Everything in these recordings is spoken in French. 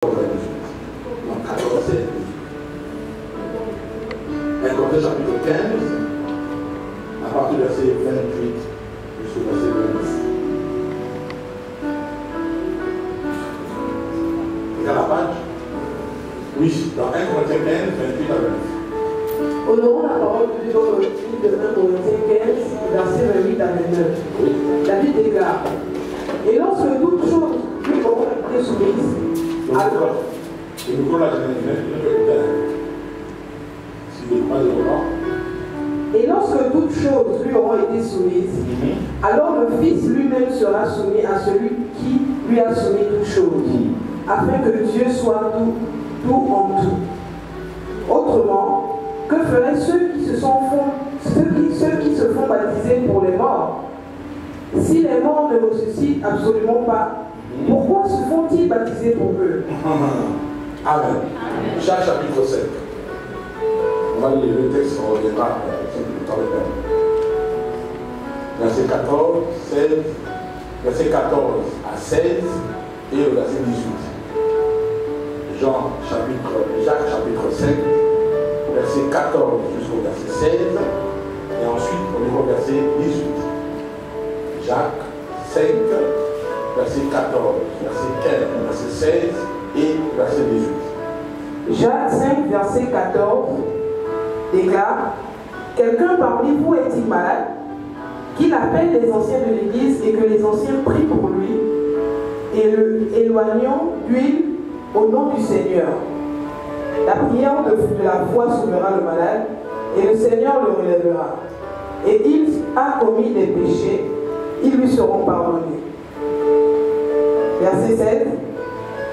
Donc 14, c'est 1 Corinthiens chapitre 15, à partir du verset 28 jusqu'au verset 26. Regarde la page. Oui, dans 1 Corinthiens 15, 28 à 26. Honorons la parole de Dieu dans le livre de 1 Corinthiens 15, verset 28 à 29. Oui. David déclare: et lorsque toutes choses lui auront été soumises, alors. Le micro là, je ne peux écouter. Si le pas de volant. Et lorsque toutes choses lui auront été soumises, alors le Fils lui-même sera soumis à celui qui lui a soumis toutes choses, afin que Dieu soit tout en tout. Autrement, que feraient ceux qui se font baptiser pour les morts? Si les morts ne ressuscitent absolument pas, pourquoi se font-ils baptiser pour eux? Amen. Jacques chapitre 7. On va lire le texte, on reviendra verset 14, 16, verset 14 à 16 et le verset 18. Jacques chapitre 7, verset 14 jusqu'au verset 16 et ensuite on ira au verset 18. Jacques 5, verset 14, verset 15, verset 16 et verset 18. Jacques 5, verset 14 déclare: quelqu'un parmi vous est-il malade? Qu'il appelle les anciens de l'Église et que les anciens prient pour lui et le éloignons d'huile au nom du Seigneur. La prière de la foi sauvera le malade et le Seigneur le relèvera. Et il a commis des péchés, ils lui seront pardonnés. Verset 7.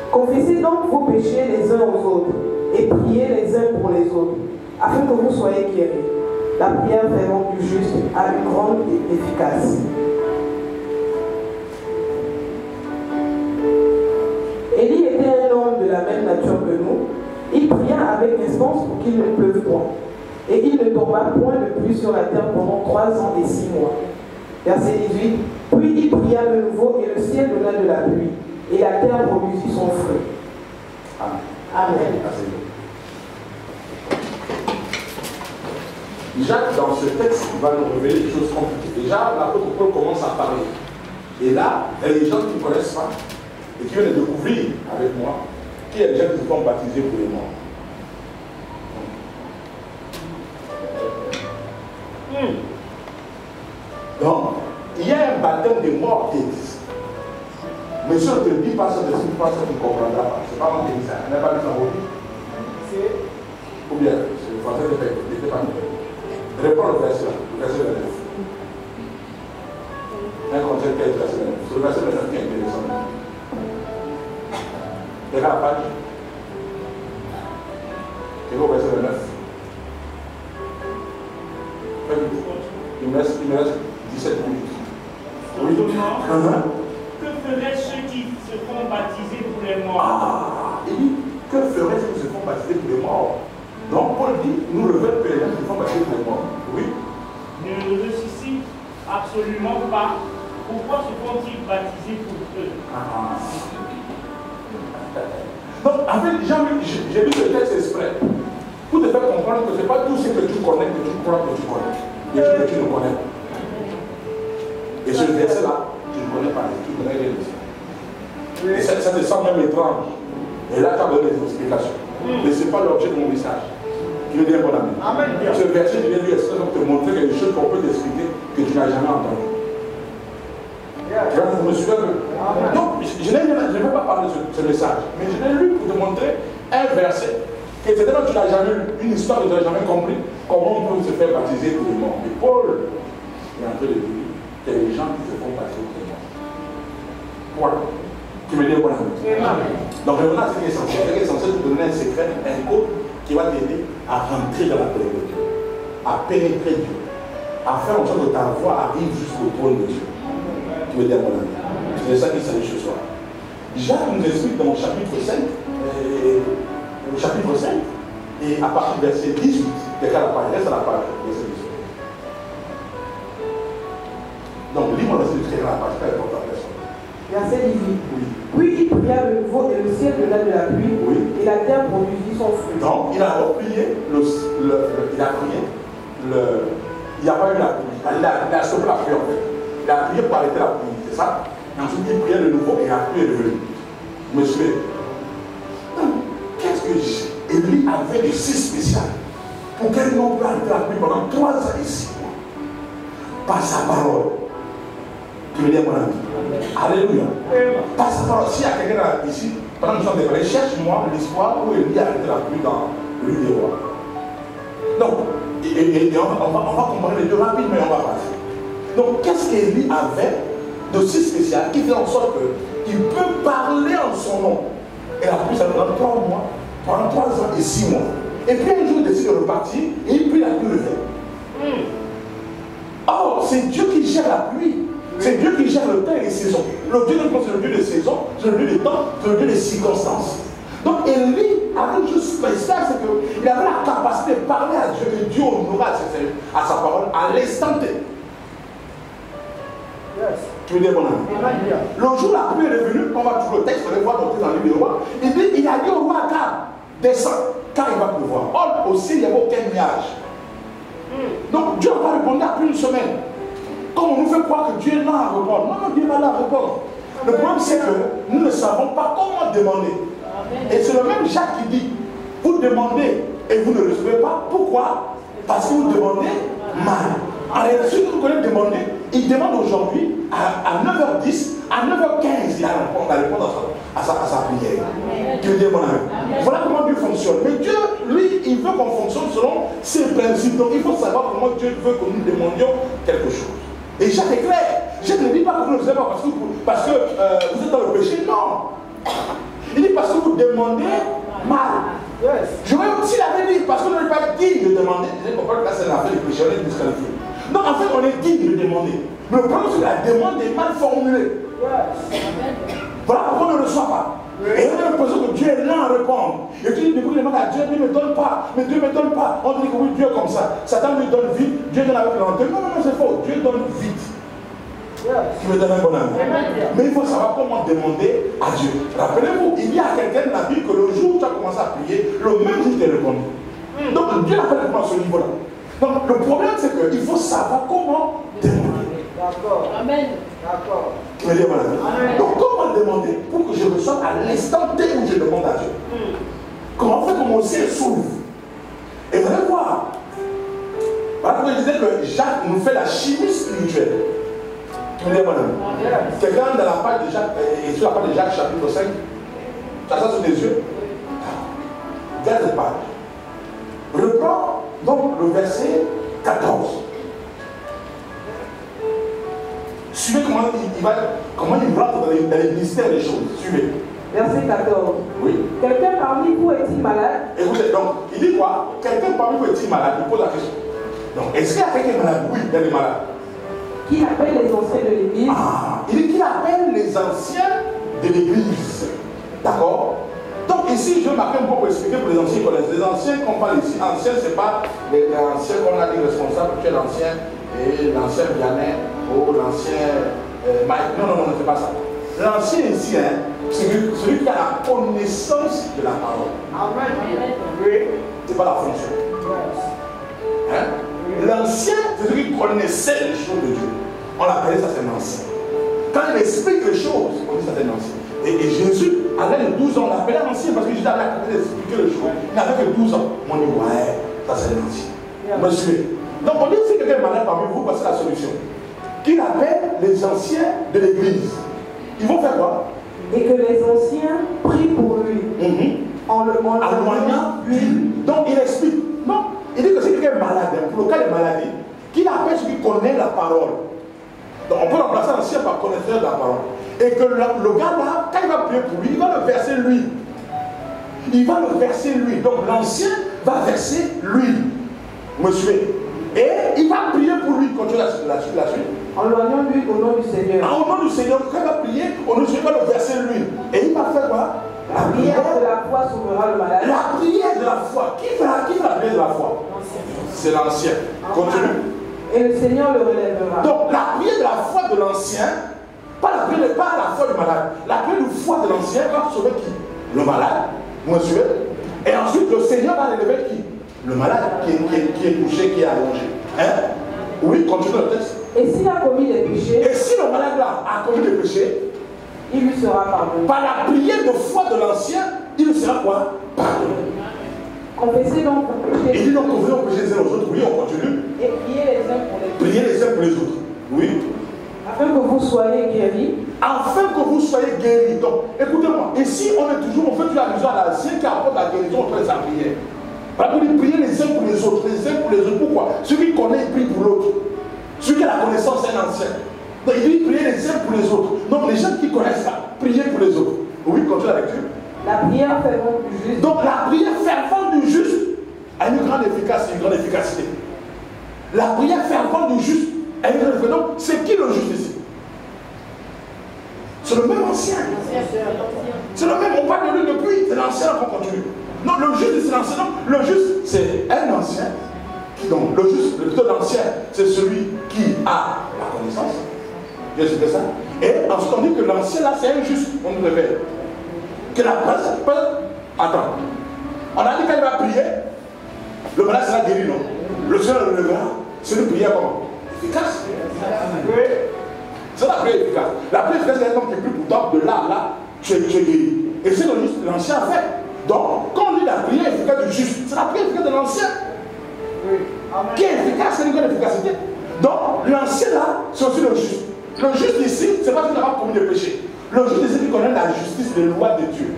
Confessez donc vos péchés les uns aux autres et priez les uns pour les autres, afin que vous soyez guéris. La prière fervente du juste a une grande efficace. Élie était un homme de la même nature que nous. Il pria avec espérance pour qu'il ne pleuve point. Et il ne tomba point de pluie sur la terre pendant 3 ans et 6 mois. Verset 18. Puis il pria de nouveau et le ciel donna de la pluie. Et la terre produisit son fruit. Amen. Amen. Jacques, dans ce texte, va nous révéler des choses compliquées. Déjà, l'apôtre Paul commence à parler. Et là, il y a des gens qui ne connaissent pas et qui viennent de découvrir avec moi qu'il y a des gens qui se font baptiser pour les morts. Donc, il y a un baptême de mort qui existe. Mais si on ne te dit pas ça, tu ne comprendras pas. Ce n'est pas moi qui dis ça. On n'a pas dit ça aujourd'hui. Ou bien, c'est le français de pas nous. Réponds le verset 29. 1 Corinthiens 15, verset 29. C'est le verset 29 qui est intéressant. Regarde la page. Et au verset 29. Il me reste 17 minutes. Oui. Que feraient ceux qui se font baptiser pour les morts? Ah, il dit, que feraient ceux qui se font baptiser pour les morts? Donc Paul dit, nous révèle que les gens qui se font baptiser pour les morts. Oui. Ne ressuscitent absolument pas. Pourquoi se font-ils baptiser pour eux? Donc, en fait, j'ai lu ce texte exprès pour te faire comprendre que ce n'est pas tout ce que tu connais que tu crois que tu connais. Les choses que tu ne connais pas. Et ce verset-là, tu ne connais pas, tu ne connais rien de ça. Et ça te semble même étrange. Et là, tu as donné des explications. Mais ce n'est pas l'objet de mon message. Tu veux dire mon ami. Amen. Ce verset, je viens lui exprès pour te montrer qu'il y a des choses qu'on peut t'expliquer que tu n'as jamais entendues. Vous me suivez un peu? Donc, je ne vais pas parler de ce message, mais je l'ai lu pour te montrer un verset que certainement tu n'as jamais lu, une histoire que tu n'as jamais compris, comment on peut se faire baptiser pour les morts. Mais Paul est en train de dire qu'il y a des gens qui se font baptiser pour les morts. Voilà. Tu me dis bon ami. Donc, revenons à ce qui est essentiel. Ce qui est essentiel, c'est de donner un secret, un code qui va t'aider à rentrer dans la paix de Dieu, à pénétrer Dieu, à faire en sorte que ta voix arrive jusqu'au trône de Dieu. Tu me dis mon ami. C'est de ça qu'il s'agit ce soir. Jacques nous explique dans le chapitre 5, et à partir du verset 18, regarde la page, reste à la page, verset 18. Donc, lis-moi le verset, la page, pas important. Verset 18. Puis il pria de nouveau et le ciel donna de la pluie, Oui. et la terre produisit son fruit. Donc, il a replié, il a prié, il n'y a pas eu la pluie. Il a stoppé la pluie en fait. Il a prié pour arrêter la pluie, c'est ça? Et ensuite, il priait de nouveau et la pluie est devenue. Vous me suivez? Donc, qu'est-ce que Élie avait de si spécial pour qu'elle n'ait pas arrêté la pluie pendant 3 ans et 6 mois? Par sa parole. Tu me dis, mon ami? Alléluia. Par sa parole. S'il y a quelqu'un ici, pendant que nous sommes déparés, cherche-moi l'espoir où Élie a arrêté la pluie dans le livre des rois. Donc, on va comparer les deux rapidement et on va passer. Donc, qu'est-ce qu'Élie avait de si spécial qui fait en sorte qu'il peut parler en son nom? Et la pluie, ça pendant 3 mois, pendant 3 ans et 6 mois. Et puis un jour, il décide de repartir et il prie la pluie levée. Or, c'est Dieu qui gère la pluie. C'est Dieu qui gère le temps et les saisons. Le Dieu de temps, c'est le Dieu des saisons, c'est le Dieu des temps, c'est le Dieu des circonstances. Donc Élie avait une chose spéciale, c'est qu'il avait la capacité de parler à Dieu, et Dieu honorait à sa parole à l'instant T. Yes. Tu veux dire mon ami? Le jour où la pluie est devenue, on va trouver le texte, on va voir dans le livre des rois. Il a dit au roi Akab, descends, car il va pleuvoir. Or, aussi, il n'y avait aucun nuage. Donc Dieu n'a pas répondu après une semaine. Comme on nous fait croire que Dieu est là à répondre. Non, Dieu n'est pas là à répondre. Le problème, c'est que nous ne savons pas comment demander. Et c'est le même Jacques qui dit, vous demandez et vous ne recevez pas. Pourquoi? Parce que vous demandez mal. En réalité, si vous connaissez demander, il demande aujourd'hui à 9h10, à 9h15, il a répondu à sa prière. Tu veux dire mon ami? Voilà comment Dieu fonctionne. Mais Dieu, lui, il veut qu'on fonctionne selon ses principes. Donc il faut savoir comment Dieu veut que nous demandions quelque chose. Et Jacques est clair. Jacques ne dit pas que vous ne savez pas parce que vous êtes dans le péché. Non. Il dit parce que vous demandez mal. Yes. Je vais aussi l'avait dit parce que vous n'êtes pas digne de demander. Vous avez compris que là c'est l'affaire du péché, on est disqualifié. Non, en fait, on est digne de demander. Mais le problème, c'est que la demande est mal formulée. Yes. Voilà pourquoi on ne reçoit pas. Et on a l'impression que Dieu est lent à répondre. Et tu dis, du coup, il demande à Dieu, Dieu ne me donne pas. Mais Dieu ne me donne pas. On dit que oui, Dieu est comme ça. Satan lui donne vite, Dieu donne avec lenteur. Non, c'est faux. Dieu donne vite. Tu me donnes un bon ami. Mais il faut savoir comment demander à Dieu. Rappelez-vous, il y a quelqu'un dans la Bible que le jour où tu as commencé à prier, le même jour tu t'es répondu. Donc Dieu n'a pas répondu à ce niveau-là. Donc le problème, c'est qu'il faut savoir comment demander. D'accord. Amen. D'accord. Tu me dis, voilà. Donc comment demander pour que je reçoive à l'instant T où je demande à Dieu? Comment faire que mon ciel s'ouvre? Et vous allez voir. Voilà pourquoi je disais que Jacques nous fait la chimie spirituelle. Tu me dis, voilà. Quelqu'un dans la page de Jacques, et sur la page de Jacques chapitre 5, tu as ça sous les yeux? Vers cette page. Reprends donc le verset 14. Suivez comment il rentre dans les mystères des choses. Suivez. Verset 14. Oui. Quelqu'un parmi vous est-il malade? Écoutez, donc, il dit quoi? Quelqu'un parmi vous est-il malade? Il pose la question. Donc, est-ce qu'il y a quelqu'un malade? Oui, il y a des malades. Qui appelle les anciens de l'église? Il dit qu'il appelle les anciens de l'église. D'accord? Donc ici, je vais marquer un peu pour expliquer pour les anciens connaissent. Les anciens qu'on parle ici, anciens, ce n'est pas les anciens qu'on a dit responsables, tu es l'ancien et l'ancien Vianney ou l'ancien Mike. Non, c'est pas ça. L'ancien ici, c'est celui qui a la connaissance de la parole. Amen. Ce n'est pas la fonction. L'ancien, c'est celui qui connaissait les choses de Dieu. On l'appelait ça, c'est l'ancien. Quand il explique les choses, on dit ça, c'est l'ancien. Et Jésus, à l'âge de 12 ans, on l'appelait l'ancien parce que Jésus avait la capacité d'expliquer les choses. Il n'avait que 12 ans. On dit, ouais, ça c'est l'ancien. Monsieur. Donc on dit si quelqu'un est malade parmi vous, voici la solution. Qu'il appelle les anciens de l'église. Ils vont faire quoi? Et que les anciens prient pour lui. En le éloignant lui. Donc il explique. Non, il dit que si quelqu'un est malade, pour le cas des maladies, qu'il appelle celui qui connaît la parole. Donc on peut remplacer l'ancien par connaisseur de la parole. Et que le gars là, quand il va prier pour lui, il va le verser lui. Il va le verser lui. Donc l'ancien va verser lui. Monsieur. Et il va prier pour lui. Continue la suite. En loignant lui au nom du Seigneur. Au nom du Seigneur, quand il va prier, au nom du Seigneur, il va le verser lui. Et il va faire quoi? La prière de la foi sauvera le malade. La prière de la foi. Qui fait la prière de la foi? C'est l'ancien. Continue. Et le Seigneur le relèvera. Donc la prière de la foi de l'ancien Pas la prière, pas la foi du malade. La prière de foi de l'ancien va sauver qui? Le malade, mensuel. Et ensuite, le Seigneur va élever qui? Le malade qui est couché, qui est allongé. Hein? Oui, continue le texte. Et s'il a commis des péchés, et si le malade là a commis des péchés, il lui sera pardonné. Par la prière de foi de l'ancien, il sera quoi? Pardonné. Confessez donc vos péchés. Et dit donc, confessez vos péchés les uns aux autres. Oui, on continue. Et priez les uns pour les autres. Priez les uns pour les autres. Oui. Afin que vous soyez guéris. Afin que vous soyez guéris. Donc, écoutez-moi. Ici, on est toujours, on fait toujours allusion à l'ancien qui apporte la guérison auprès de sa prière. Parce que vous priez les uns pour les autres. Les uns pour les autres. Pourquoi? Celui qui connaît, il prie pour l'autre. Celui qui a la connaissance, c'est l'ancien. Donc, il dit prier les uns pour les autres. Donc, les gens qui connaissent ça, priez pour les autres. Oui, continue la lecture. La prière fervente du juste. Donc, la prière fervente du juste a une grande efficacité. La prière fervente du juste a une grande efficacité. Donc, c'est qui le juste ici? C'est le même ancien. C'est le même, on parle de lui depuis, c'est l'ancien qu'on continue. Non, le juste, c'est l'ancien. Non, le juste, c'est un ancien. Donc, le juste, le l'ancien, c'est celui qui a la connaissance. Bien sûr que ça. Et ensuite, on dit que l'ancien, là, c'est un juste. On nous révèle. Que la personne peut. Attends. On a dit qu'il va prier, le malade sera guéri, non? Le Seigneur le levera. C'est une prière comment? Efficace. C'est la prière efficace. La prière efficace, c'est un homme qui prie pour toi, de là à là, tu es guéri. Et c'est l'ancien a fait. Donc, quand on dit la prière efficace du juste, c'est la prière efficace de l'ancien. Qui est efficace, c'est une grande efficacité. Donc, l'ancien là, c'est aussi le juste. Le juste ici, c'est pas qu'il n'a pas commis de péché. Le juste ici, qui connaît la justice des lois de Dieu.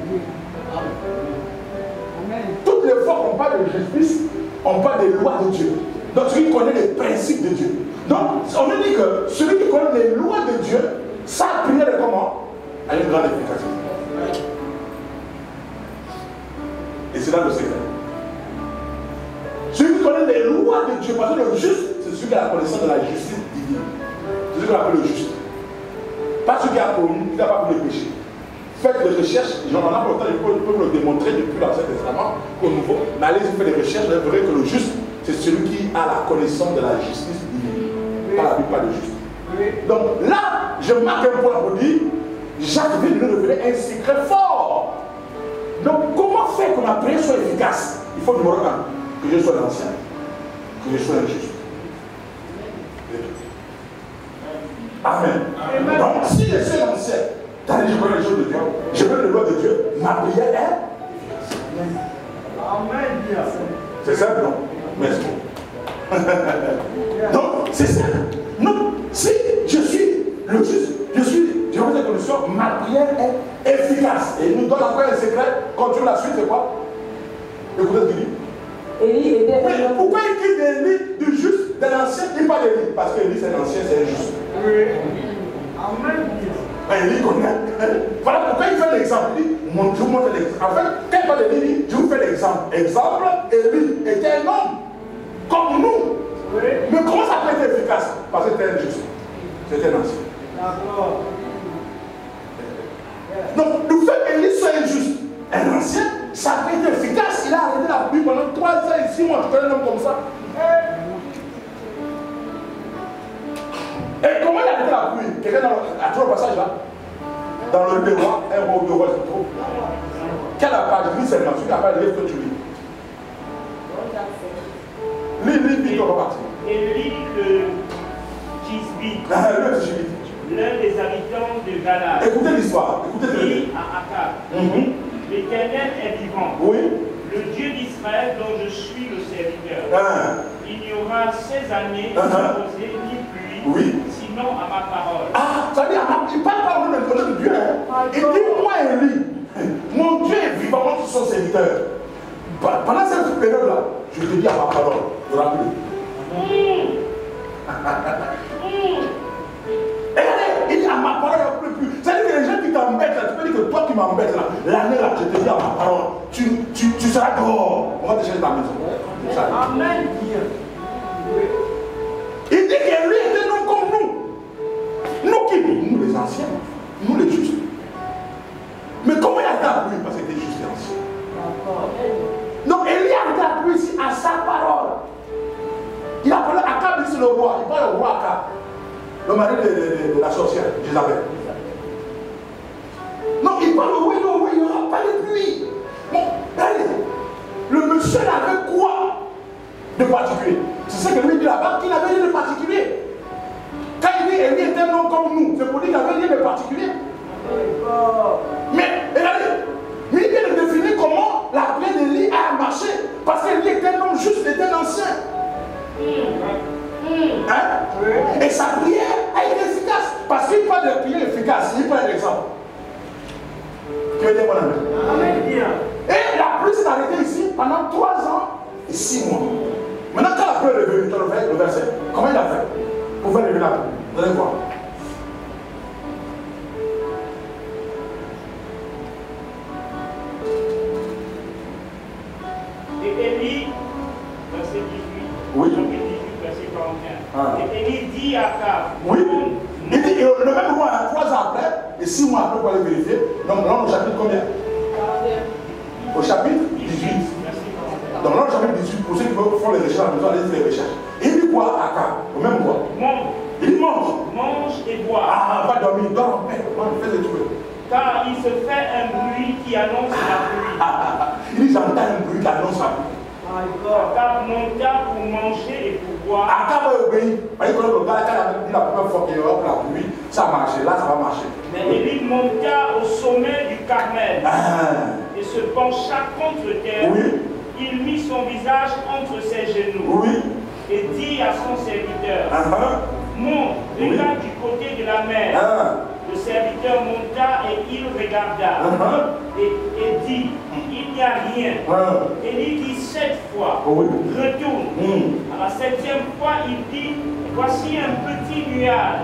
Toutes les fois qu'on parle de justice, on parle des lois de Dieu. Donc, celui qui connaît les principes de Dieu. Donc, on nous dit que celui qui connaît les lois de Dieu, sa prière est comment? A une grande efficacité. Et c'est là le secret. Celui qui connaît les lois de Dieu, parce que le juste, c'est celui qui a la connaissance de la justice divine. C'est celui qu'on appelle le juste. Pas celui qui a commis, qui n'a pas commis le péché. Faites des recherches, j'en ai pas longtemps, je peux vous le démontrer depuis l'Ancien Testament au Nouveau. Mais allez-y, faites des recherches, vous verrez que le juste, c'est celui qui a la connaissance de la justice divine. Pas la Bible, pas le juste. Donc là, je marque un point pour dire, Jacques vient de nous révéler un secret fort. Donc, comment faire que ma prière soit efficace? Il faut numéro 1, que je sois l'ancien, que je sois un juste. Amen. Donc, si je suis l'ancien, je connais les choses de Dieu, je connais les lois de Dieu, ma prière est. Amen. C'est simple, non? Merci. Donc, c'est simple. Non, si je suis le juste, je vous ai condition, ma prière est efficace. Et il nous donne encore un secret. Continue la suite, c'est quoi? Écoutez ce qu'il dit. Élie était. Mais pourquoi il dit d'Élie, du juste, de l'ancien, il parle d'Élie? Parce que Élie, c'est l'ancien, c'est injuste. Oui. Amen. Élie connaît. Voilà pourquoi il fait l'exemple. Il dit, je vous montre l'exemple. En fait, quand il parle d'Élie, je vous fais l'exemple. Exemple, Élie était un homme comme nous. Oui. Mais comment ça peut être efficace? Parce que c'était injuste. C'était un ancien. D'accord. Donc, le fait qu'Élie soit injuste, un ancien, ça peut être efficace. Il a arrêté la pluie pendant 3 ans et 6 mois. Je connais un homme comme ça. Et comment il a arrêté la pluie? Quelqu'un a trouvé le passage là? Dans le livre des rois, un roi de roi, c'est trop. Quelle a pas de vie seulement? Celui qui n'a pas de livre que tu lis. Lis, on va partir. Élie le Tisbite. Le Tisbite. L'un des habitants de Galaad. Écoutez l'histoire. Dit à Akab, l'Éternel est vivant. Oui. Le Dieu d'Israël dont je suis le serviteur. Il y aura 16 années sans rosée ni pluie, sinon à ma parole. Ah, ça veut dire, il parle pas au nom de Dieu. Il dit, moi Élie, mon Dieu est vivant, moi je suis son serviteur. Pendant cette période-là, je te dis à ma parole, il n'y aura plus. Et regardez, il dit à ma parole, il n'y aura plus. C'est-à-dire que les gens qui t'embêtent là, tu peux dire que toi qui m'embêtes là, l'année là, je te dis à ma parole, tu seras dehors. On va te chercher dans la maison. Amen. Il dit que lui était non comme nous. Nous qui? Nous les anciens, nous les justes. Mais comment il a été appuyé? Parce qu'il était juste et ancien. Donc Élie a été appuyé ici à sa parole. Il a parlé à Akab, c'est le roi. Il parle au roi Akab, le mari de la sorcière, Jézabel. il parle au roi, il n'y aura pas de pluie. Bon, allez, le monsieur n'avait quoi de particulier? C'est ce que lui dit là-bas, qu'il n'avait rien de particulier. Quand il dit Élie est un homme comme nous, c'est pour dire qu'il n'avait rien de particulier. Mais regardez, il vient de définir comment la prière d'Élie a marché. Parce qu'Élie était un homme juste, était un ancien. Hein? Et sa prière a été efficace. Parce qu'il parle de prière efficace. Il prend un exemple. Tu veux dire mon ami? Et la pluie s'est arrêtée ici pendant 3 ans et 6 mois. Maintenant, quand la pluie est revenue, le verset, comment il a fait pour faire lever la pluie? Vous allez voir. Et Élie, verset 18, oui. chapitre 18, verset 41. Et Élie dit à Akab, oui. Il dit, le même moment, 3 ans après, et 6 mois après, pour aller vérifier. Donc là, au chapitre combien? Au chapitre 18. Donc là, au chapitre 18, pour ceux qui font les recherches, ils allez faire les recherches. Il dit quoi à Akab? Au même mois. Il dit mange. Mange et bois. Ah, pas dormir, dors en paix. Fais les trucs. Car il se fait un bruit qui annonce la pluie. Il dit, j'entends un bruit qui annonce la pluie. Akab monta pour manger et pour boire. Akab a obéi. Quand le gars a dit la première fois qu'il y aura pour la pluie, ça a marché, là ça va marcher. Mais Élie monta au sommet du Carmel et se pencha contre terre. Oui. Il mit son visage entre ses genoux et dit à son serviteur, monte, regarde du côté de la mer. Le serviteur monta et il regarda et dit, il n'y a rien. Élie dit 7 fois, retourne. À la 7e fois, il dit, voici un petit nuage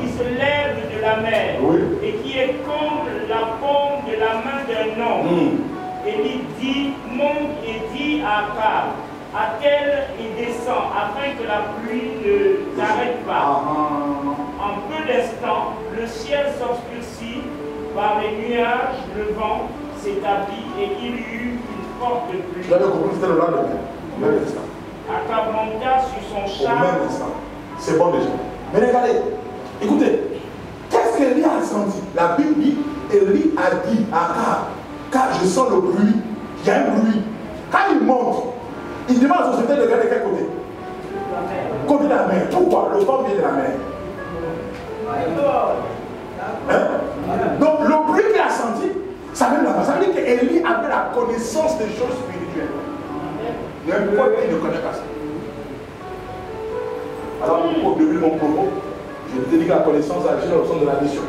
qui se lève de la mer et qui est comme la paume de la main d'un homme. Élie dit, monte et dit à Akab, attelle et descend afin que la pluie ne s'arrête pas. En peu d'instants, le ciel s'obscurcit par les nuages, le vent s'établit et il y eut une forte pluie. Vous avez compris, c'était le lendemain. Au même instant. Akab monta sur son char. Au même instant. C'est bon déjà. Mais regardez, écoutez, qu'est-ce qu'Élie a senti? La Bible dit, Élie a dit à Akab, car je sens le bruit, il y a un bruit. Quand il monte, il demande à la société de regarder de quel côté? Côté de la mer. Pourquoi? Le vent vient de la mer. Donc le bruit qu'il a senti, ça vient de là-bas. Ça veut dire qu'Élie avait la connaissance des choses spirituelles. Il y a un peuple qui ne connaît pas ça. Alors, au début de mon propos, je te dis que la connaissance agit dans le sens de la mission.